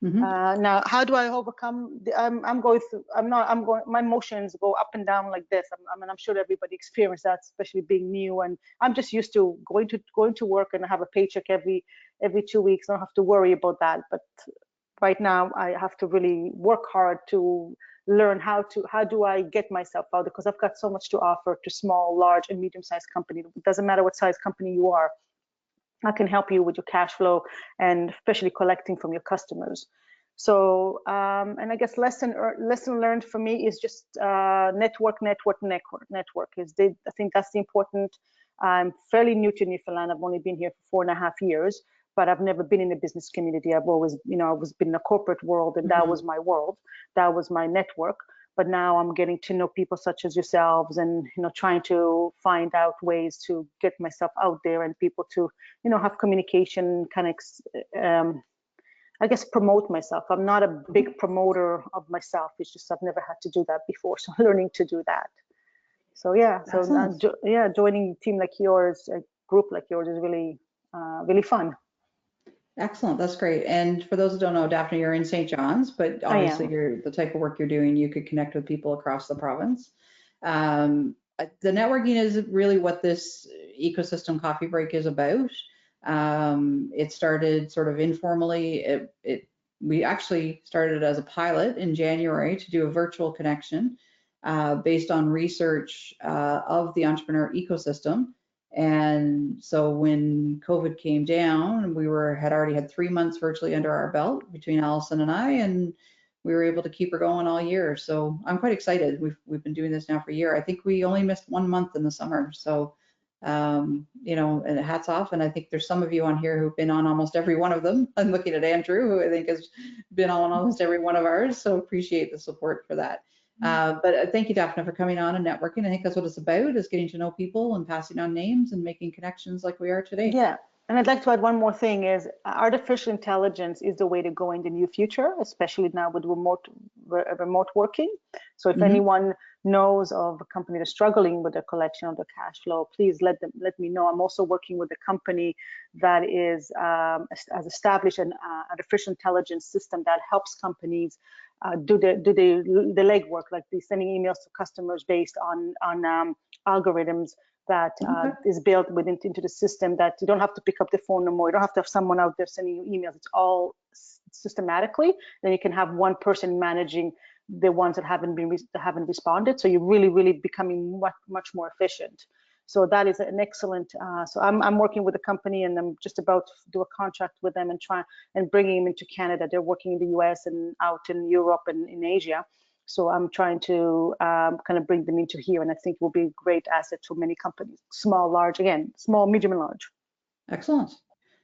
Now, how do I overcome? My emotions go up and down like this. I'm sure everybody experienced that, especially being new. And I'm just used to going to work and have a paycheck every 2 weeks. I don't have to worry about that. But right now, I have to really work hard to learn how do I get myself out, because I've got so much to offer to small, large, and medium-sized companies. It doesn't matter what size company you are. I can help you with your cash flow, and especially collecting from your customers. So, and I guess lesson learned for me is just network. I think that's the important. I'm fairly new to Newfoundland. I've only been here for 4.5 years, but I've never been in the business community. I've always, been in the corporate world, and that was my world. That was my network. But now I'm getting to know people such as yourselves, and trying to find out ways to get myself out there, and people to have communication, kind of I guess promote myself. I'm not a big promoter of myself. It's just I've never had to do that before, so learning to do that. So yeah, joining a team like yours, a group like yours, is really really fun. Excellent. That's great. And for those who don't know, Daphne, you're in St. John's, but obviously the type of work you're doing, you could connect with people across the province. The networking is really what this ecosystem coffee break is about. It started sort of informally. We actually started as a pilot in January to do a virtual connection based on research of the entrepreneur ecosystem. And so when COVID came down, we had already had 3 months virtually under our belt between Allison and I, and we were able to keep her going all year. So I'm quite excited. We've been doing this now for a year. I think we only missed 1 month in the summer. So, and hats off. And I think there's some of you on here who've been on almost every one of them. I'm looking at Andrew, who I think has been on almost every one of ours. So appreciate the support for that. But thank you, Daphne, for coming on and networking. I think that's what it's about, is getting to know people and passing on names and making connections like we are today. Yeah. And I'd like to add one more thing, is artificial intelligence is the way to go in the near future, especially now with remote working. So if anyone knows of a company that's struggling with their collection of their cash flow, please let me know. I'm also working with a company that has established an artificial intelligence system that helps companies do the legwork, like sending emails to customers based on algorithms that is built into the system, that you don't have to pick up the phone no more. You don't have to have someone out there sending you emails. It's all systematically. Then you can have one person managing the ones that haven't responded. So you're really, really becoming much more efficient. So that is an excellent. So I'm working with a company, and I'm just about to do a contract with them and bringing them into Canada. They're working in the U.S. and out in Europe and in Asia. So I'm trying to kind of bring them into here, and I think will be a great asset to many companies, small, large, again, small, medium, and large. Excellent.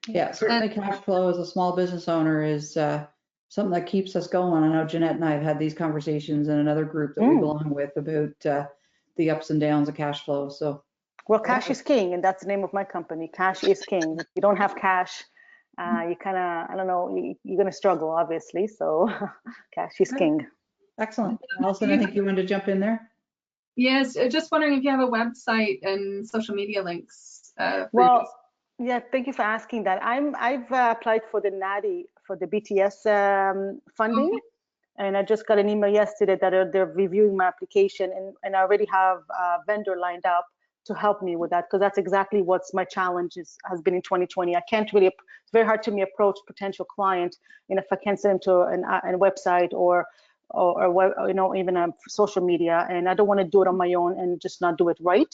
Yeah, certainly cash flow as a small business owner is something that keeps us going. I know Jeanette and I have had these conversations in another group that we belong with about the ups and downs of cash flow. So, well, cash is king, and that's the name of my company. Cash is king. If you don't have cash, you kind of, I don't know, you're going to struggle, obviously. So cash is king. Excellent. Allison, I think you wanted to jump in there. Yes, just wondering if you have a website and social media links. Well, yeah, thank you for asking that. I've applied for the NADI, for the BTS funding, and I just got an email yesterday that they're reviewing my application, and I already have a vendor lined up to help me with that, because that's exactly what's my challenge has been in 2020. I can't really, it's very hard to me approach potential client, and if I can't send them to a website or you know, even social media, and I don't want to do it on my own and just not do it right.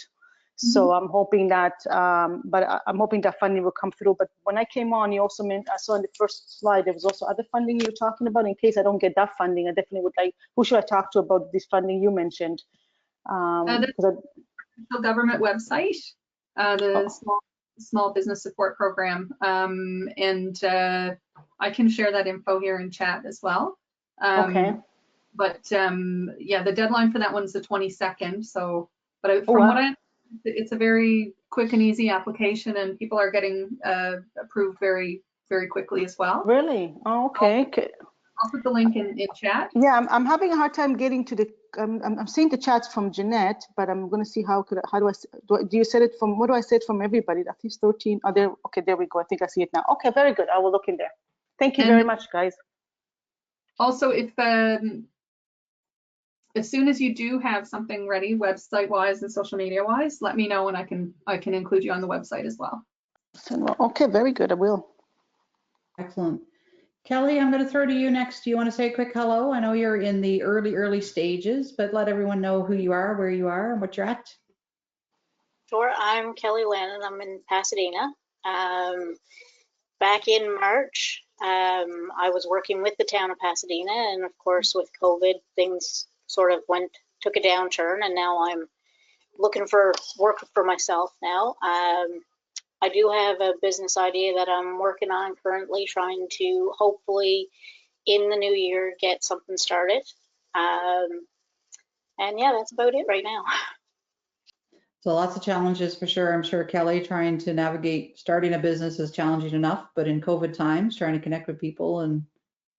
So I'm hoping that, but I'm hoping that funding will come through. But when I came on, you also meant, I saw in the first slide, there was also other funding you were talking about. In case I don't get that funding, I definitely would like, who should I talk to about this funding you mentioned? The government website, the small business support program, and I can share that info here in chat as well. Okay. But yeah, the deadline for that one's the 22nd. So, but from what I, it's a very quick and easy application, and people are getting approved very, very quickly as well. Really? Oh, okay. I'll put the link in chat. Yeah, I'm having a hard time getting to the. I'm seeing the chats from Jeanette, but I'm going to see how do you set it from? What do I set from everybody? I think 13. Oh, there. Okay, there we go. I think I see it now. Okay, very good. I will look in there. Thank you very much, guys. Also, if as soon as you do have something ready, website-wise and social media-wise, let me know, and I can include you on the website as well. Okay, very good. I will. Excellent. Kelly, I'm going to throw to you next. Do you want to say a quick hello? I know you're in the early stages, but let everyone know who you are, where you are, and what you're at. Sure. I'm Kelly Lannon. I'm in Pasadena. Back in March, I was working with the town of Pasadena, and of course with COVID, things sort of took a downturn, and now I'm looking for work for myself now. I do have a business idea that I'm working on currently, trying to hopefully in the new year get something started. And yeah, that's about it right now. So lots of challenges for sure. I'm sure Kelly, trying to navigate starting a business is challenging enough, but in COVID times, trying to connect with people and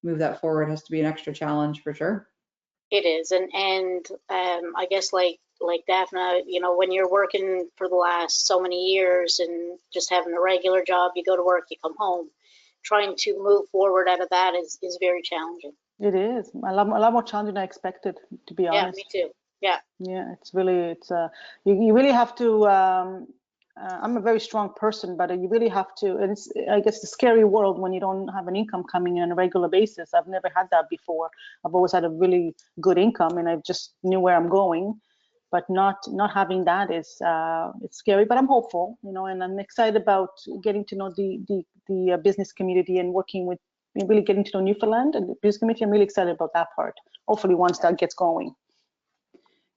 move that forward has to be an extra challenge for sure. It is, and I guess like Daphne, you know, when you're working for the last so many years and just having a regular job, you go to work, you come home, trying to move forward out of that is very challenging. It is a lot more challenging than I expected, to be honest. Yeah, me too. Yeah. Yeah, it's you really have to. I'm a very strong person, but you really have to. And it's, I guess, the scary world when you don't have an income coming in on a regular basis. I've never had that before. I've always had a really good income, and I just knew where I'm going. But not having that is it's scary. But I'm hopeful, you know, and I'm excited about getting to know the business community and working with, really getting to know Newfoundland and the business community. I'm really excited about that part. Hopefully, once that gets going.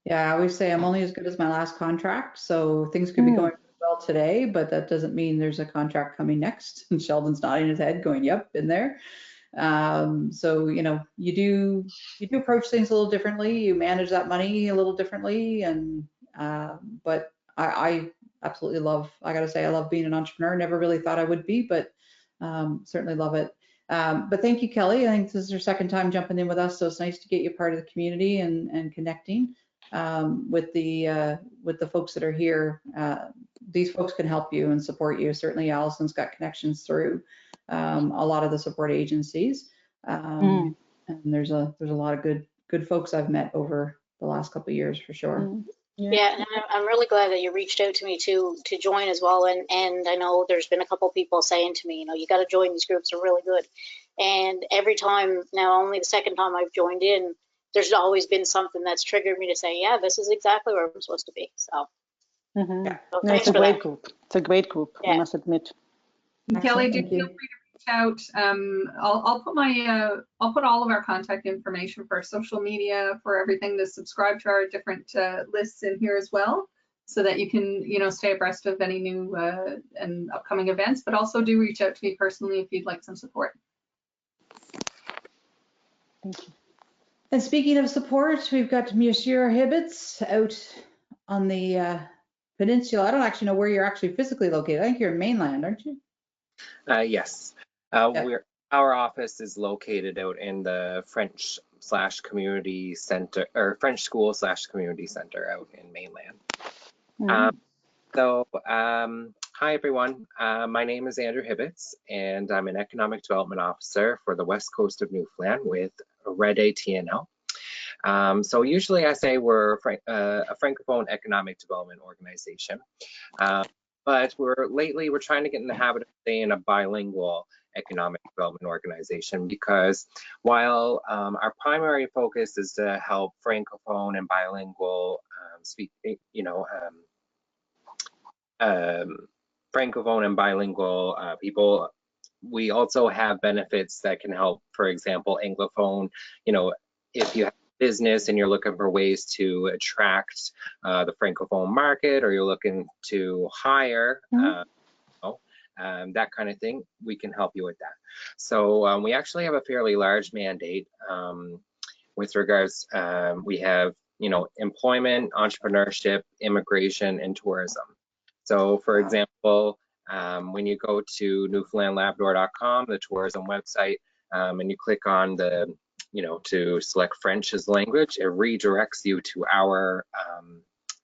Yeah, I always say I'm only as good as my last contract, so things could be going well today, but that doesn't mean there's a contract coming next. And Sheldon's nodding his head, going, "Yep, been there." So you know, you do approach things a little differently. You manage that money a little differently, and but I absolutely love. I gotta say, I love being an entrepreneur. Never really thought I would be, but certainly love it. But thank you, Kelly. I think this is your second time jumping in with us, so it's nice to get you part of the community and connecting. With the folks that are here. These folks can help you and support you. Certainly Allison's got connections through a lot of the support agencies. And there's a lot of good folks I've met over the last couple of years for sure. Yeah, and I'm really glad that you reached out to me to join as well. And I know there's been a couple people saying to me, you know, you got to join these groups, they're really good. And every time, now only the second time I've joined in, there's always been something that's triggered me to say, yeah, this is exactly where I'm supposed to be. So Mhm. Yeah. So No, thanks it's a for great that. group. It's a great group, I Yeah. must admit. Kelly, Excellent, do thank feel you. free to reach out. I'll put all of our contact information for our social media, for everything to subscribe to our different lists in here as well, so that you can, stay abreast of any new and upcoming events, but also do reach out to me personally if you'd like some support. Thank you. And speaking of support, we've got Monsieur Hibbets out on the peninsula. I don't actually know where you're actually physically located. I think you're in mainland, aren't you? Yes. Our office is located out in the French/community center, or French school/community center out in mainland. Hi everyone. My name is Andrew Hibbets, and I'm an economic development officer for the west coast of Newfoundland with Red A TNL. So usually I say we're a francophone economic development organization, but lately we're trying to get in the habit of staying a bilingual economic development organization, because while our primary focus is to help francophone and bilingual francophone and bilingual people, we also have benefits that can help, for example, anglophone. If you have a business and you're looking for ways to attract the francophone market, or you're looking to hire that kind of thing, we can help you with that. So we actually have a fairly large mandate with regards, we have, employment, entrepreneurship, immigration, and tourism. So for example, when you go to newfoundlandlabrador.com, the tourism website, and you click on the, to select French as language, it redirects you to our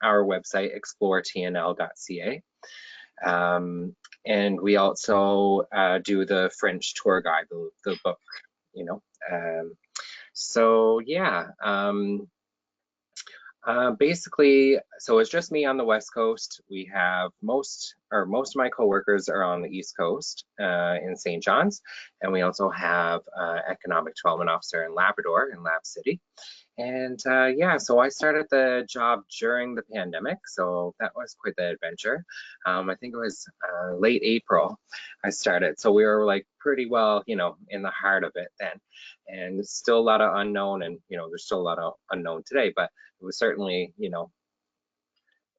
website, exploretnl.ca. And we also do the French tour guide, the book, so yeah. Basically, so it's just me on the West Coast. We have most of my coworkers are on the East Coast in St. John's, and we also have economic development officer in Labrador, in Lab City. And yeah, so I started the job during the pandemic, so that was quite the adventure. I think it was late April I started, so we were like pretty well, in the heart of it then. And it's still a lot of unknown, and there's still a lot of unknown today, but it was certainly,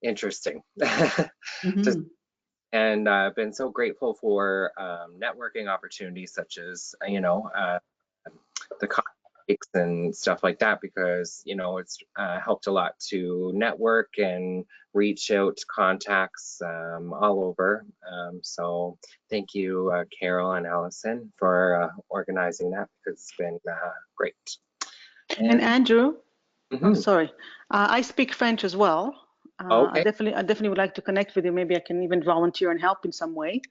interesting. And I've been so grateful for networking opportunities such as, the comics and stuff like that, because, it's helped a lot to network and reach out to contacts all over. So thank you, Carol and Allison, for organizing that, because it's been great. And Andrew, Mm-hmm. sorry, I speak French as well. Okay. I definitely would like to connect with you. Maybe I can even volunteer and help in some way.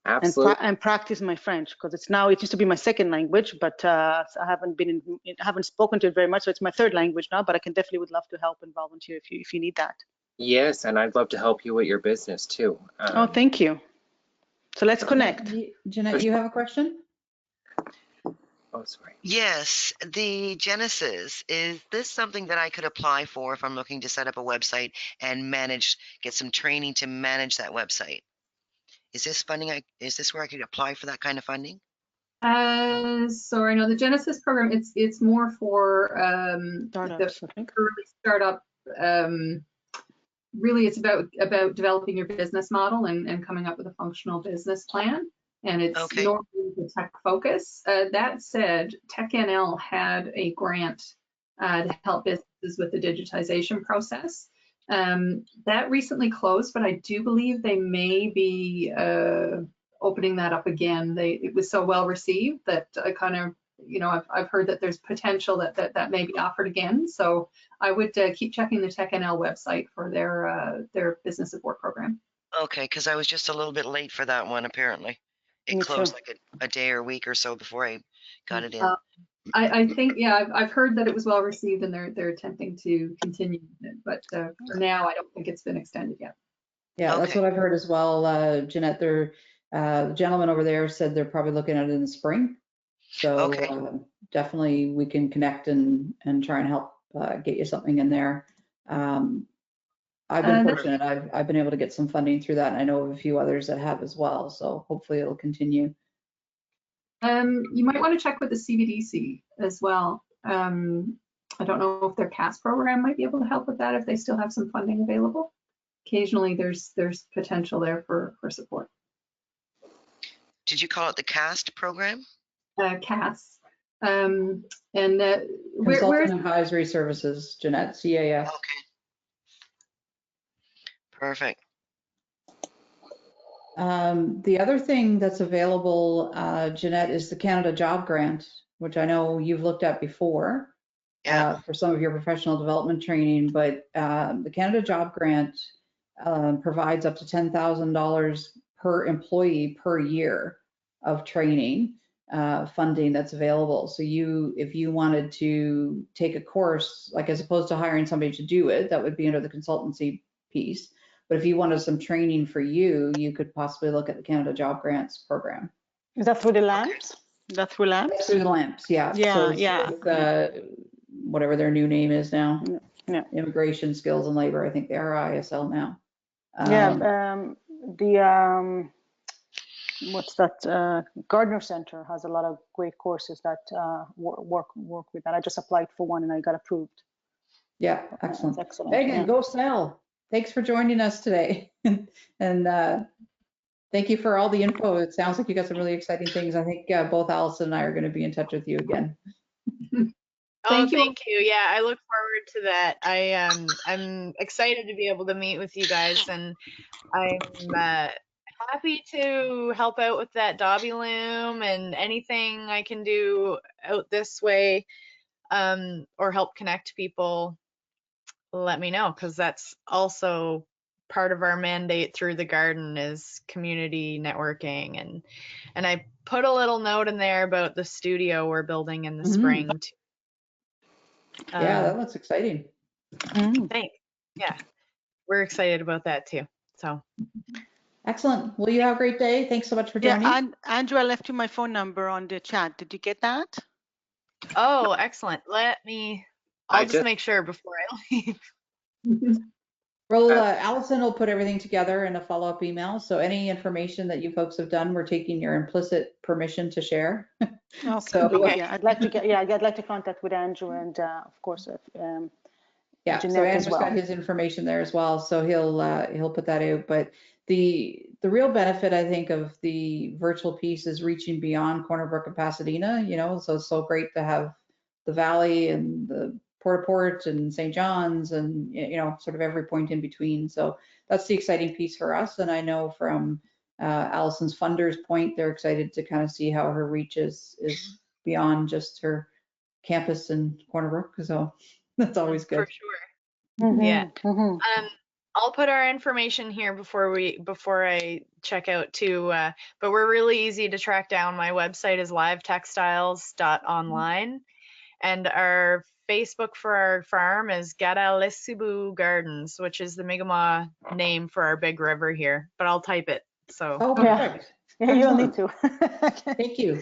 Absolutely. And practice my French, because it used to be my second language, but I haven't spoken to it very much, so it's my third language now. But I would love to help and volunteer if you need that. Yes, and I'd love to help you with your business too. Oh, thank you. So let's connect. Jeanette, you have a question? Oh, sorry. Yes, the Genesis, is this something that I could apply for if I'm looking to set up a website and get some training to manage that website? Is this funding, is this where I could apply for that kind of funding? Sorry, no, the Genesis program, it's more for Startups, the I think. early startup. Really, it's about developing your business model and coming up with a functional business plan. And it's normally the tech focus. That said, TechNL had a grant to help businesses with the digitization process. That recently closed, but I do believe they may be opening that up again. It was so well received that I kind of, I've heard that there's potential that may be offered again. So I would keep checking the TechNL website for their business support program. Okay, because I was just a little bit late for that one, apparently. It closed like a day or a week or so before I got it in. I think, yeah, I've heard that it was well received, and they're attempting to continue it, but for now, I don't think it's been extended yet. Yeah, that's what I've heard as well, Jeanette. The gentleman over there said they're probably looking at it in the spring. So definitely we can connect and try and help get you something in there. I've been fortunate. I've been able to get some funding through that, and I know of a few others that have as well. So hopefully it'll continue. You might want to check with the CBDC as well. I don't know if their CAS program might be able to help with that if they still have some funding available. Occasionally there's potential there for support. Did you call it the CAST program? CAS. And Consultant Advisory Services, Jeanette, CAS. Okay. Perfect. The other thing that's available, Jeanette, is the Canada Job Grant, which I know you've looked at before. Yeah. For some of your professional development training, but the Canada Job Grant provides up to $10,000 per employee per year of training funding that's available. So if you wanted to take a course, like as opposed to hiring somebody to do it, that would be under the consultancy piece. But if you wanted some training for you, you could possibly look at the Canada Job Grants program. Is that through the LAMPS? That's through LAMPS? Through the LAMPS, yeah. Yeah, so yeah. With, whatever their new name is now. Yeah. Immigration, Skills and Labor. I think they are ISL now. What's that? Gardner Center has a lot of great courses that work with that. I just applied for one and I got approved. Yeah, excellent. Excellent. Megan, yeah. go sell. Thanks for joining us today. And thank you for all the info. It sounds like you got some really exciting things. I think both Allison and I are going to be in touch with you again. Thank you. Yeah, I look forward to that. I'm excited to be able to meet with you guys, and I'm happy to help out with that Dobby Loom and anything I can do out this way, or help connect people. Let me know, because that's also part of our mandate through the garden is community networking, and I put a little note in there about the studio we're building in the spring too. Yeah, that looks exciting. Thanks. Yeah, we're excited about that too. So excellent. Well, you have a great day. Thanks so much for joining. Yeah, and Andrew, I left you my phone number on the chat. Did you get that? Oh, excellent. I'll just make sure before I leave. Well, Allison will put everything together in a follow-up email. So any information that you folks have done, we're taking your implicit permission to share. Okay. So, yeah, I'd like to contact with Andrew and of course yeah, Jeanette so Andrew's as well. got his information there as well. So he'll put that out. But the real benefit, I think, of the virtual piece is reaching beyond Corner Brook and Pasadena. So it's so great to have the Valley and the Port and St. John's and sort of every point in between. So that's the exciting piece for us. And I know from Allison's funders point, they're excited to kind of see how her reach is beyond just her campus in Corner Brook. So that's always good. For sure. Yeah. I'll put our information here before I check out too. But we're really easy to track down. My website is livetextiles.online, and our Facebook for our farm is Gadalisibu Gardens, which is the Mi'kmaq name for our big river here. But I'll type it. So. Oh, perfect. Yeah, you don't need to. Thank you.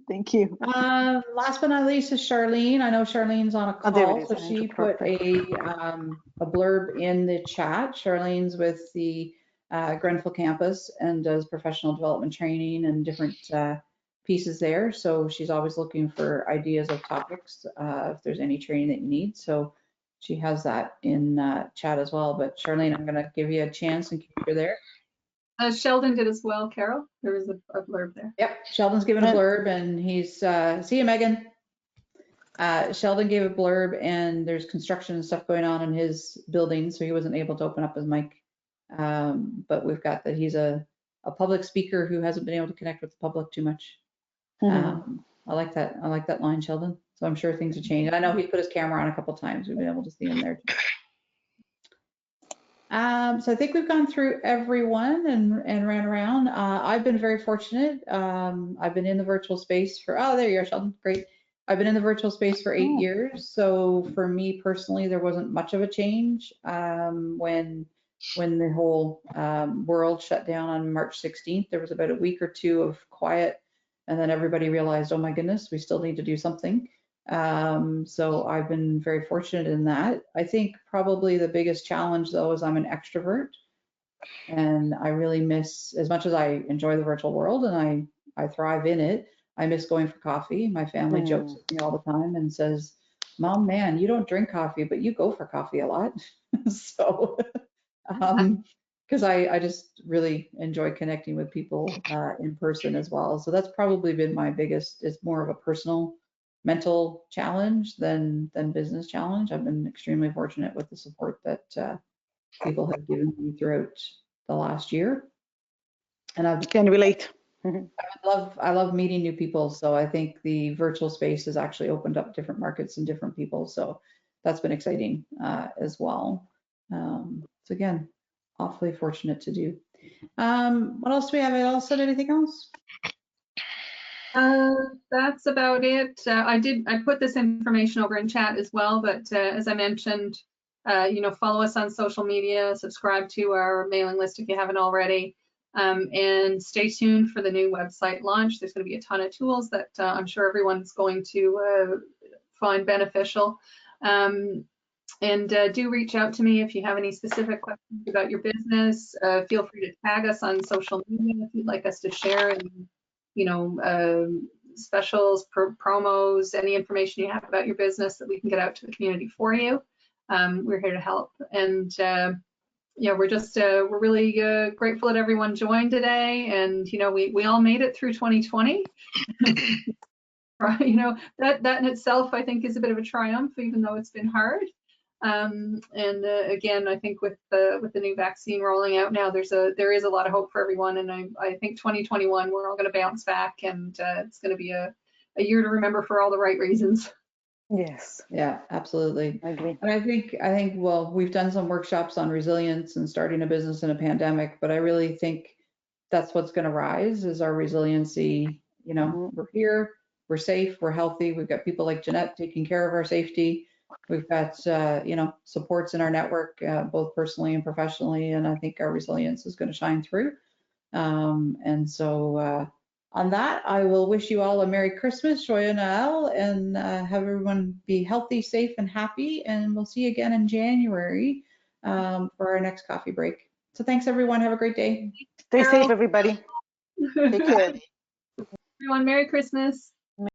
Thank you. Last but not least is Charlene. I know Charlene's on a call, so she put a blurb in the chat. Charlene's with the Grenfell campus and does professional development training and different pieces there. So she's always looking for ideas of topics if there's any training that you need. So she has that in chat as well. But Charlene, I'm going to give you a chance in case you're there. Sheldon did as well, Carol. There was a blurb there. Yep, Sheldon's given a blurb and he's, see you, Megan. Sheldon gave a blurb and there's construction and stuff going on in his building, so he wasn't able to open up his mic. But we've got that he's a public speaker who hasn't been able to connect with the public too much. I like that line, Sheldon. So I'm sure things have changed. I know he's put his camera on a couple of times. We've been able to see him there. So I think we've gone through everyone and ran around. I've been very fortunate. I've been in the virtual space for, there you are, Sheldon, great. I've been in the virtual space for 8 years. So for me personally, there wasn't much of a change when the whole world shut down on March 16th. There was about a week or two of quiet, and then everybody realized, oh my goodness, we still need to do something. So I've been very fortunate in that. I think probably the biggest challenge though is I'm an extrovert, and I really miss, as much as I enjoy the virtual world and I thrive in it, I miss going for coffee. My family jokes with me all the time and says, Mom, man, you don't drink coffee, but you go for coffee a lot. So, because I just really enjoy connecting with people in person as well. So that's probably been my biggest, it's more of a personal mental challenge than business challenge. I've been extremely fortunate with the support that people have given me throughout the last year. And Can relate. I love meeting new people. So I think the virtual space has actually opened up different markets and different people. So that's been exciting as well. So again, awfully fortunate to do. What else do we have? I all said anything else? That's about it. I put this information over in chat as well, but as I mentioned, follow us on social media, subscribe to our mailing list if you haven't already, and stay tuned for the new website launch. There's going to be a ton of tools that I'm sure everyone's going to find beneficial. And do reach out to me if you have any specific questions about your business. Feel free to tag us on social media if you'd like us to share specials, promos, any information you have about your business that we can get out to the community for you. We're here to help. And we're really grateful that everyone joined today. And, we all made it through 2020. That in itself, I think, is a bit of a triumph, even though it's been hard. Again, I think with the new vaccine rolling out now, there is a lot of hope for everyone, and I think 2021 we're all going to bounce back, and it's going to be a year to remember for all the right reasons. Yes. Yeah, absolutely. I agree. And I think well, we've done some workshops on resilience and starting a business in a pandemic, but I really think that's what's going to rise is our resiliency. We're here, we're safe, we're healthy. We've got people like Jeanette taking care of our safety. We've got, supports in our network, both personally and professionally. And I think our resilience is going to shine through. And so on that, I will wish you all a Merry Christmas, Joyeux Noël, and have everyone be healthy, safe, and happy. And we'll see you again in January for our next coffee break. So thanks, everyone. Have a great day. Stay safe, everybody. Take care. Everyone, Merry Christmas.